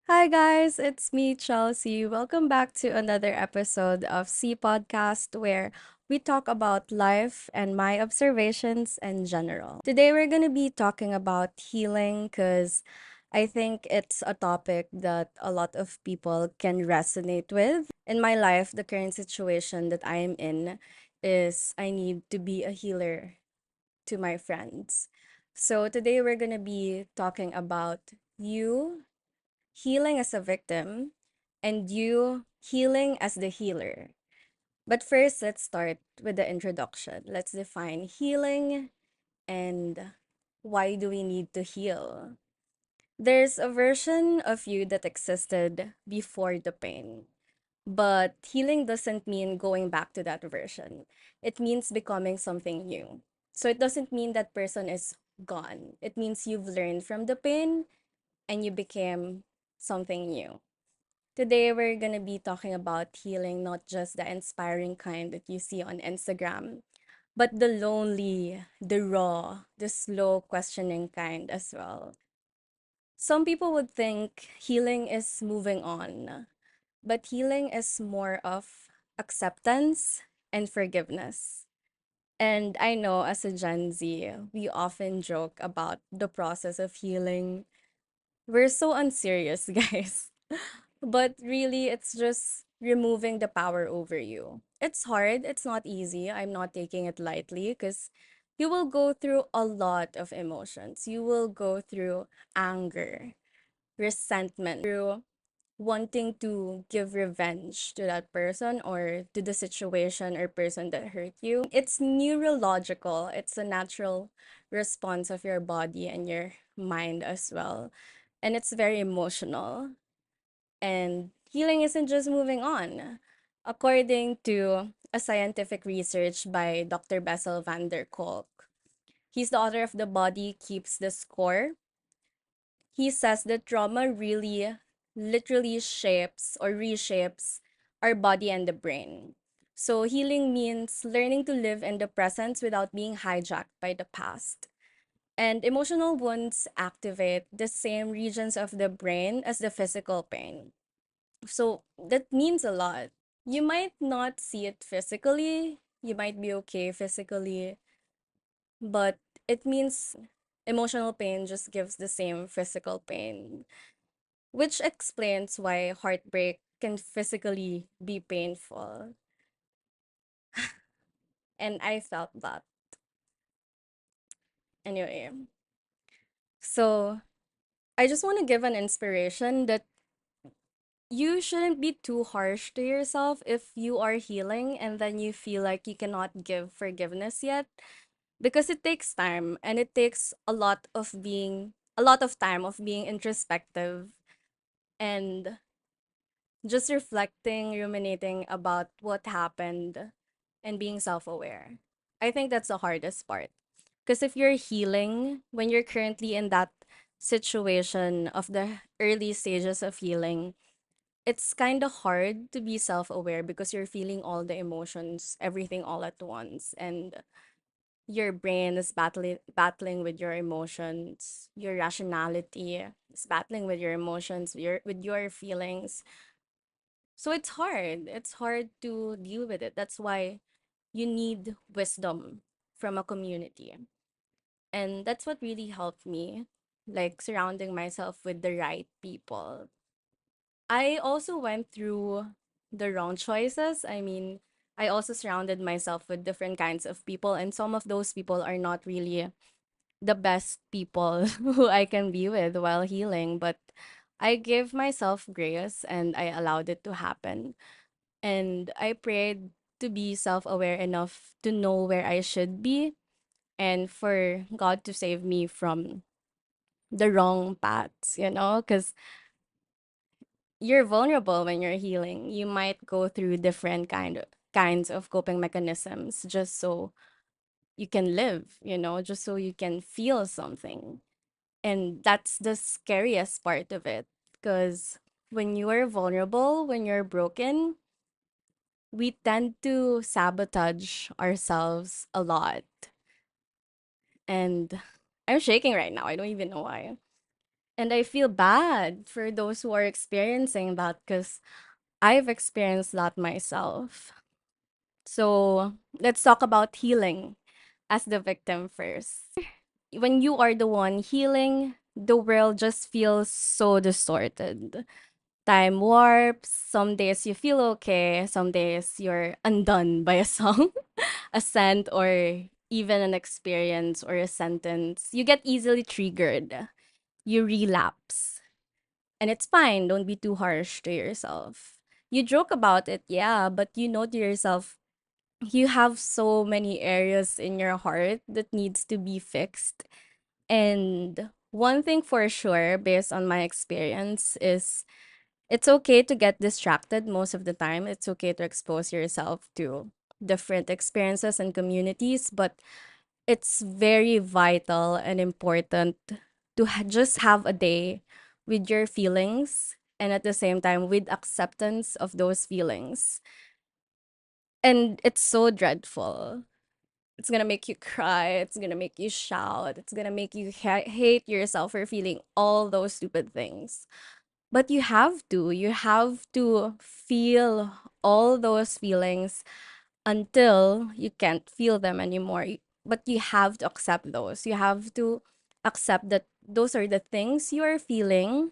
Hi guys, it's me, Chelsea. Welcome back to another episode of C Podcast where we talk about life and my observations in general. Today we're going to be talking about healing because I think it's a topic that a lot of people can resonate with. In my life, the current situation that I am in is I need to be a healer to my friends. So today we're going to be talking about you healing as a victim and you healing as the healer. But first, let's start with the introduction. Let's define healing and why do we need to heal. There's a version of you that existed before the pain, but healing doesn't mean going back to that version. It means becoming something new. So it doesn't mean that person is gone. It means you've learned from the pain and you became something new. Today, we're going to be talking about healing, not just the inspiring kind that you see on Instagram, but the lonely, the raw, the slow questioning kind as well. Some people would think healing is moving on, but healing is more of acceptance and forgiveness. And I know as a Gen Z, we often joke about the process of healing. We're so unserious, guys. But really, it's just removing the power over you. It's hard, it's not easy. I'm not taking it lightly because you will go through a lot of emotions. You will go through anger, resentment, through wanting to give revenge to that person or to the situation or person that hurt you. It's neurological, it's a natural response of your body and your mind as well. And it's very emotional. And healing isn't just moving on. According to a scientific research by Dr. Bessel van der Kolk, he's the author of The Body Keeps the Score. He says that trauma really literally shapes or reshapes our body and the brain. So healing means learning to live in the present without being hijacked by the past. And emotional wounds activate the same regions of the brain as the physical pain. So that means a lot. You might not see it physically, you might be okay physically, but it means emotional pain just gives the same physical pain, which explains why heartbreak can physically be painful. And I felt that anyway. So I just want to give an inspiration that you shouldn't be too harsh to yourself if you are healing and then you feel like you cannot give forgiveness yet, because it takes time and it takes a lot of time of being introspective and just reflecting, ruminating about what happened and being self-aware. I think that's the hardest part. Because if you're healing, when you're currently in that situation of the early stages of healing, it's kind of hard to be self-aware because you're feeling all the emotions, everything all at once, and your brain is battling with your emotions, your rationality is battling with your emotions, with your feelings. So it's hard to deal with it. That's why you need wisdom from a community. And that's what really helped me, like surrounding myself with the right people. I also went through the wrong choices. I mean, I also surrounded myself with different kinds of people, and some of those people are not really the best people who I can be with while healing. But I gave myself grace and I allowed it to happen. And I prayed to be self aware enough to know where I should be and for God to save me from the wrong paths, because you're vulnerable when you're healing. You might go through different kinds of coping mechanisms just so you can live, just so you can feel something. And that's the scariest part of it because when you are vulnerable, when you're broken, we tend to sabotage ourselves a lot. And I'm shaking right now. I don't even know why. And I feel bad for those who are experiencing that because I've experienced that myself. So let's talk about healing as the victim first. When you are the one healing, the world just feels so distorted. Time warps. Some days you feel okay, some days you're undone by a song, a scent, or even an experience or a sentence. You get easily triggered. You relapse. And it's fine. Don't be too harsh to yourself. You joke about it, yeah, but you know to yourself, you have so many areas in your heart that needs to be fixed. And one thing for sure, based on my experience, is it's okay to get distracted most of the time. It's okay to expose yourself to different experiences and communities, but it's very vital and important to just have a day with your feelings and at the same time with acceptance of those feelings. And it's so dreadful. It's gonna make you cry. It's gonna make you shout. It's gonna make you hate yourself for feeling all those stupid things. But you have to. You have to feel all those feelings until you can't feel them anymore. But you have to accept those. You have to accept that those are the things you are feeling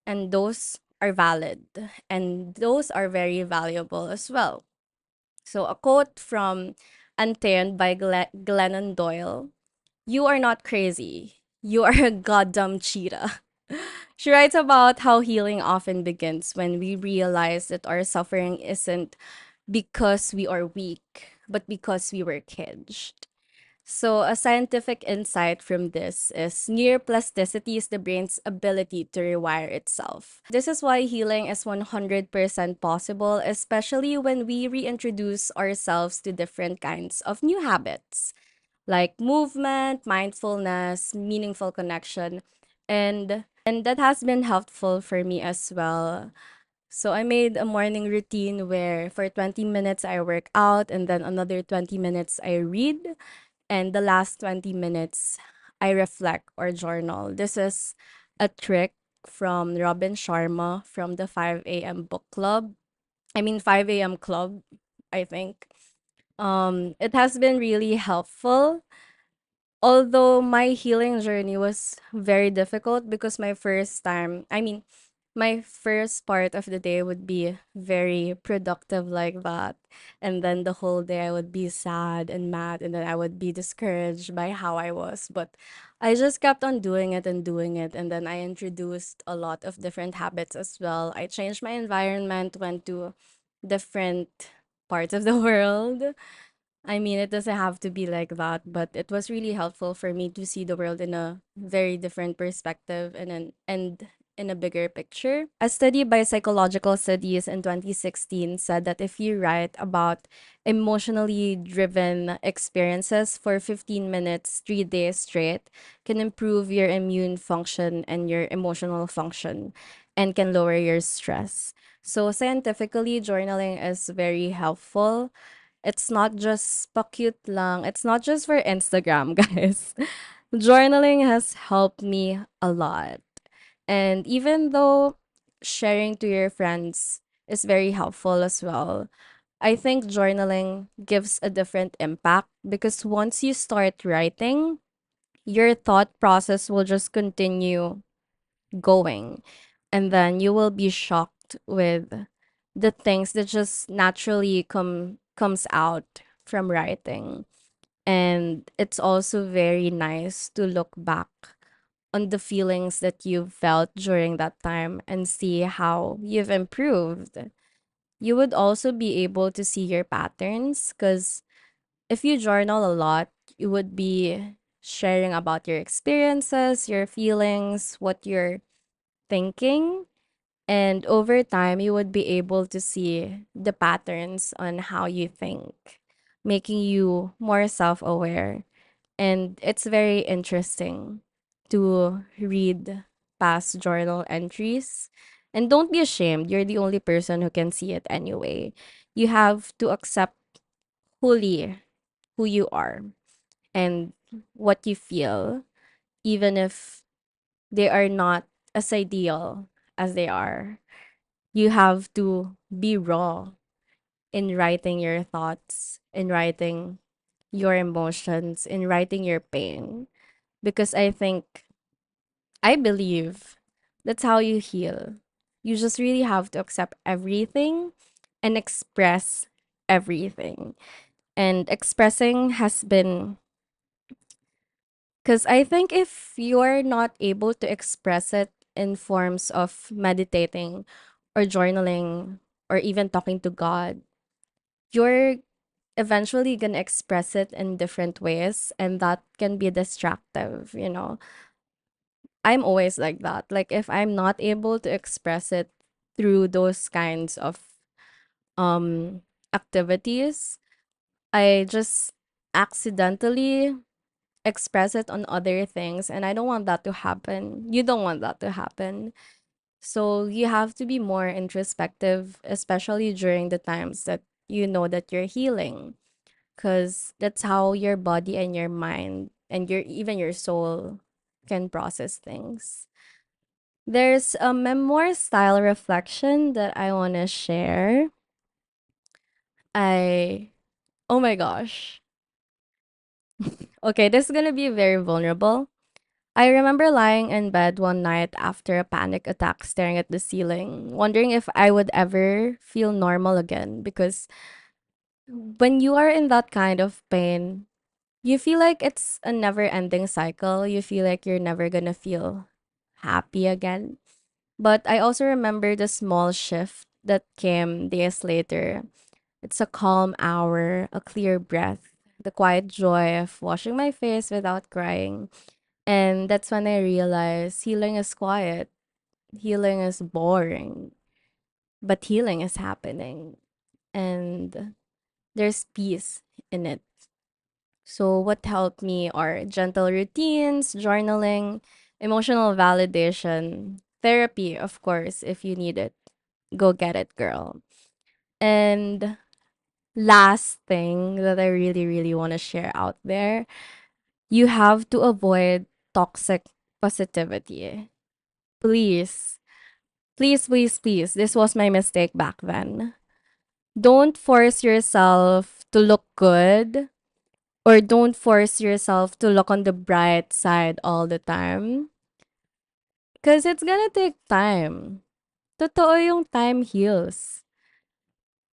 and those are valid and those are very valuable as well. So, a quote from Untamed by Glennon Doyle: "You are not crazy. You are a goddamn cheetah." She writes about how healing often begins when we realize that our suffering isn't because we are weak, but because we were caged. So, a scientific insight from this is neuroplasticity is the brain's ability to rewire itself. This is why healing is 100% possible, especially when we reintroduce ourselves to different kinds of new habits like movement, mindfulness, meaningful connection. And that has been helpful for me as well. So I made a morning routine where for 20 minutes I work out and then another 20 minutes I read and the last 20 minutes I reflect or journal. This is a trick from Robin Sharma from the 5 a.m. book club. I mean 5 a.m. club, I think. It has been really helpful. Although my healing journey was very difficult because my first part of the day would be very productive like that. And then the whole day I would be sad and mad and then I would be discouraged by how I was. But I just kept on doing it and doing it. And then I introduced a lot of different habits as well. I changed my environment, went to different parts of the world. I mean, it doesn't have to be like that, but it was really helpful for me to see the world in a very different perspective and in a bigger picture. A study by Psychological Studies in 2016 said that if you write about emotionally driven experiences for 15 minutes, 3 days straight, can improve your immune function and your emotional function and can lower your stress. So scientifically, journaling is very helpful. It's not just pa-cute lang. It's not just for Instagram, guys. Journaling has helped me a lot. And even though sharing to your friends is very helpful as well, I think journaling gives a different impact because once you start writing, your thought process will just continue going. And then you will be shocked with the things that just naturally comes out from writing. And it's also very nice to look back on the feelings that you've felt during that time and see how you've improved. You would also be able to see your patterns because if you journal a lot, you would be sharing about your experiences, your feelings, what you're thinking. And over time, you would be able to see the patterns on how you think, making you more self aware. And it's very interesting to read past journal entries. And don't be ashamed, you're the only person who can see it anyway. You have to accept fully who you are and what you feel, even if they are not as ideal as they are, you have to be raw in writing your thoughts, in writing your emotions, in writing your pain. Because I believe that's how you heal. You just really have to accept everything and express everything. And expressing has been, because I think if you're not able to express it in forms of meditating or journaling or even talking to God, you're eventually gonna express it in different ways, and that can be distractive, you know. I'm always like that. Like if I'm not able to express it through those kinds of um activities, I just accidentally express it on other things, and I don't want that to happen. You don't want that to happen. So you have to be more introspective, especially during the times that you know that you're healing, because that's how your body and your mind and your even your soul can process things. There's a memoir style reflection that I want to share. I Oh my gosh. Okay, this is going to be very vulnerable. I remember lying in bed one night after a panic attack, staring at the ceiling, wondering if I would ever feel normal again, because when you are in that kind of pain, you feel like it's a never-ending cycle. You feel like you're never going to feel happy again. But I also remember the small shift that came days later. It's a calm hour, a clear breath, the quiet joy of washing my face without crying. And that's when I realized healing is quiet, healing is boring, but healing is happening. And there's peace in it. So, what helped me are gentle routines, journaling, emotional validation, therapy, of course, if you need it. Go get it, girl. And last thing that I really, really want to share out there, you have to avoid toxic positivity. Please, please, please, please. This was my mistake back then. Don't force yourself to look good, or don't force yourself to look on the bright side all the time. Because it's gonna take time. Totoo yung time heals.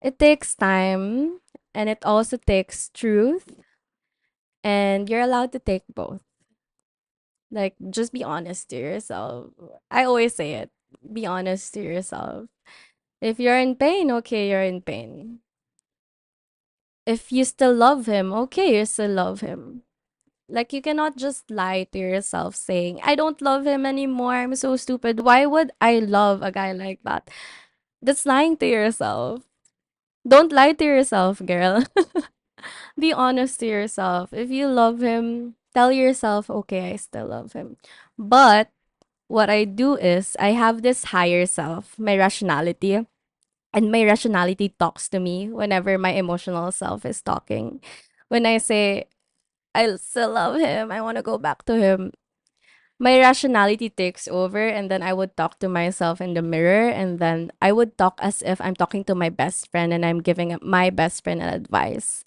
It takes time, and it also takes truth, and you're allowed to take both. Like, just be honest to yourself. I always say it. Be honest to yourself. If you're in pain, okay, you're in pain. If you still love him, okay, you still love him. Like, you cannot just lie to yourself saying, I don't love him anymore. I'm so stupid. Why would I love a guy like that? That's lying to yourself. Don't lie to yourself, girl. Be honest to yourself. If you love him, tell yourself, okay, I still love him. But what I do is I have this higher self, my rationality, and my rationality talks to me whenever my emotional self is talking. When I say, I still love him, I want to go back to him, my rationality takes over, and then I would talk to myself in the mirror, and then I would talk as if I'm talking to my best friend and I'm giving my best friend an advice.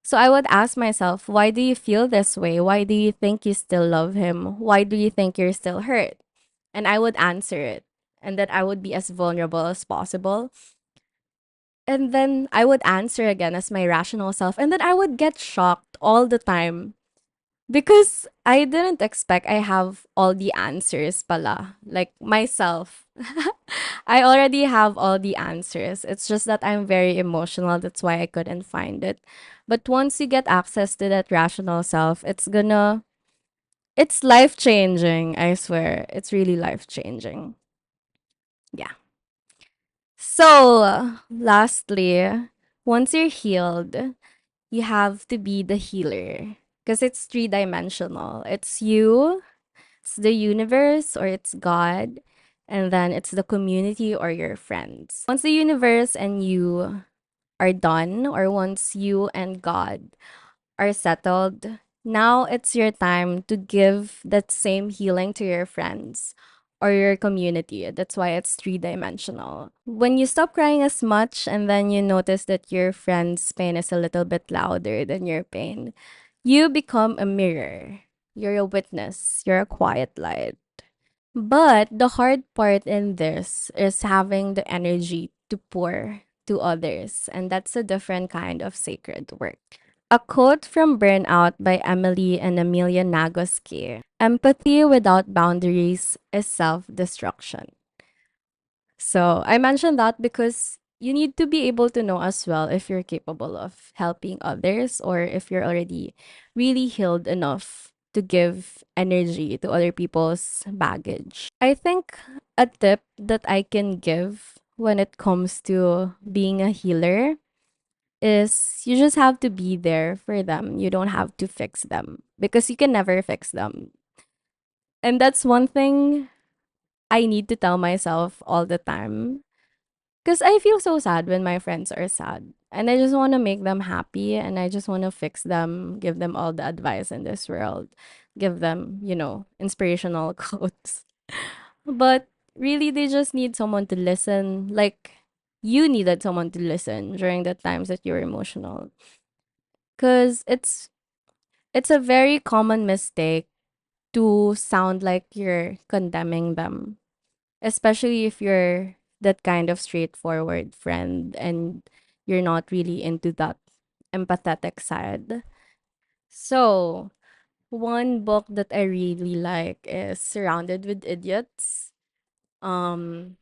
So I would ask myself, why do you feel this way? Why do you think you still love him? Why do you think you're still hurt? And I would answer it, and that I would be as vulnerable as possible. And then I would answer again as my rational self, and then I would get shocked all the time because I didn't expect I have all the answers pala. Like myself. I already have all the answers. It's just that I'm very emotional. That's why I couldn't find it. But once you get access to that rational self, it's life changing. I swear. It's really life changing. Yeah. So, lastly, once you're healed, you have to be the healer because it's three-dimensional. It's you, it's the universe, or it's God, and then it's the community or your friends. Once the universe and you are done, or once you and God are settled, now it's your time to give that same healing to your friends or your community. That's why it's three-dimensional. When you stop crying as much and then you notice that your friend's pain is a little bit louder than your pain, you become a mirror. You're a witness. You're a quiet light. But the hard part in this is having the energy to pour to others, and that's a different kind of sacred work. A quote from Burnout by Emily and Amelia Nagoski: Empathy without boundaries is self destruction. So I mentioned that because you need to be able to know as well if you're capable of helping others or if you're already really healed enough to give energy to other people's baggage. I think a tip that I can give when it comes to being a healer is you just have to be there for them. You don't have to fix them because you can never fix them. And that's one thing I need to tell myself all the time. Because I feel so sad when my friends are sad. And I just want to make them happy and I just want to fix them, give them all the advice in this world, give them, inspirational quotes. But really, they just need someone to listen. Like, you needed someone to listen during the times that you're emotional. Because it's a very common mistake to sound like you're condemning them, especially if you're that kind of straightforward friend and you're not really into that empathetic side. So, one book that I really like is Surrounded with Idiots. Um,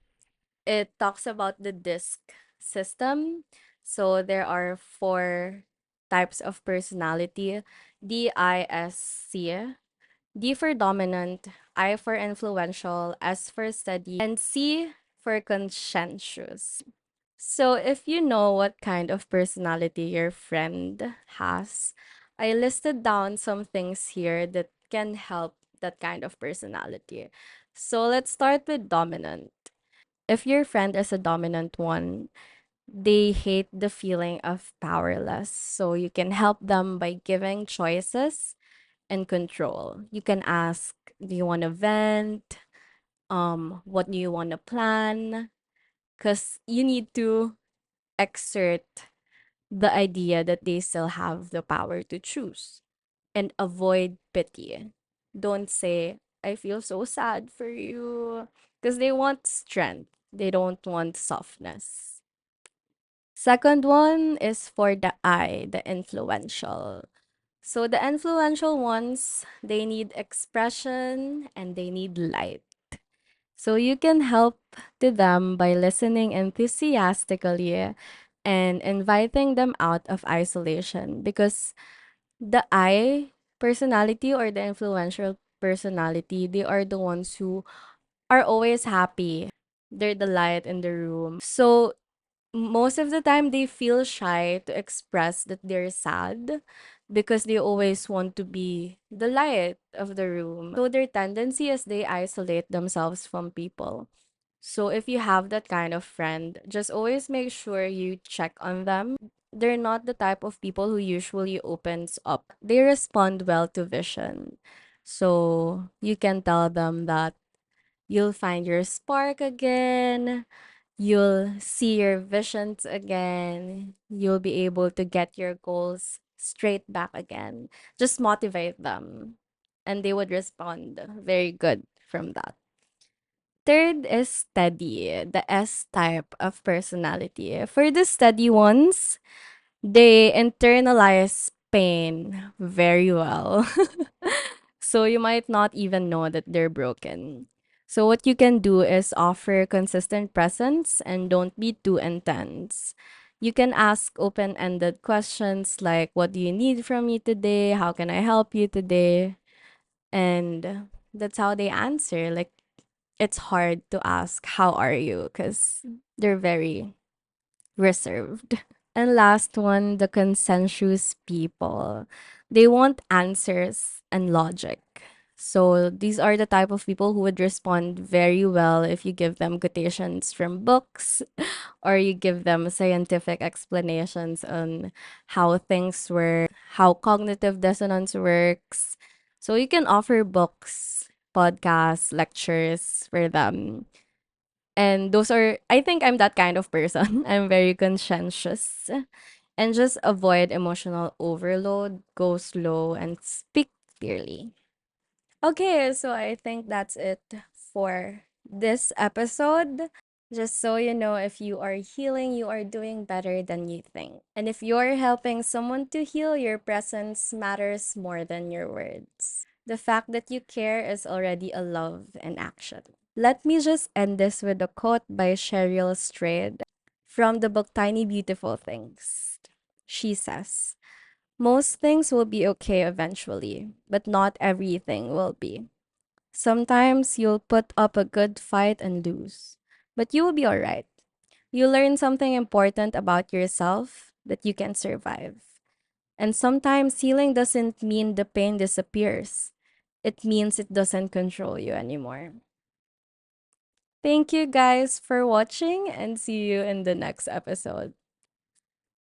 it talks about the DISC system. So, there are four types of personality: DISC, D for dominant, I for influential, S for steady, and C for conscientious. So, if you know what kind of personality your friend has, I listed down some things here that can help that kind of personality. So, let's start with dominant. If your friend is a dominant one, they hate the feeling of powerless. So, you can help them by giving choices and control. You can ask, do you want to vent? What do you want to plan? Because you need to exert the idea that they still have the power to choose and avoid pity. Don't say, I feel so sad for you. Because they want strength, they don't want softness. Second one is for the I, the influential. So the influential ones, they need expression and they need light. So you can help to them by listening enthusiastically and inviting them out of isolation because the I personality or the influential personality, they are the ones who are always happy. They're the light in the room. So most of the time they feel shy to express that they're sad because they always want to be the light of the room. So their tendency is they isolate themselves from people. So if you have that kind of friend, just always make sure you check on them. They're not the type of people who usually opens up. They respond well to vision. So you can tell them that you'll find your spark again. You'll see your visions again. You'll be able to get your goals straight back again. Just motivate them, and they would respond very good from that. Third is steady, the S type of personality. For the steady ones, they internalize pain very well. So you might not even know that they're broken. So what you can do is offer consistent presence and don't be too intense. You can ask open-ended questions like, what do you need from me today? How can I help you today? And that's how they answer. Like, it's hard to ask, how are you? Because they're very reserved. And last one, the consensus people. They want answers and logic. So these are the type of people who would respond very well if you give them quotations from books or you give them scientific explanations on how things work, how cognitive dissonance works. So you can offer books podcasts, lectures for them. And those are, I think I'm that kind of person. I'm very conscientious and just avoid emotional overload, go slow, and speak clearly. Okay, so I think that's it for this episode. Just so you know, if you are healing, you are doing better than you think. And if you're helping someone to heal, your presence matters more than your words. The fact that you care is already a love in action. Let me just end this with a quote by Cheryl Strayed from the book Tiny Beautiful Things. She says, most things will be okay eventually, but not everything will be. Sometimes you'll put up a good fight and lose, but you will be alright. You learn something important about yourself that you can survive. And sometimes healing doesn't mean the pain disappears, it means it doesn't control you anymore. Thank you guys for watching and see you in the next episode.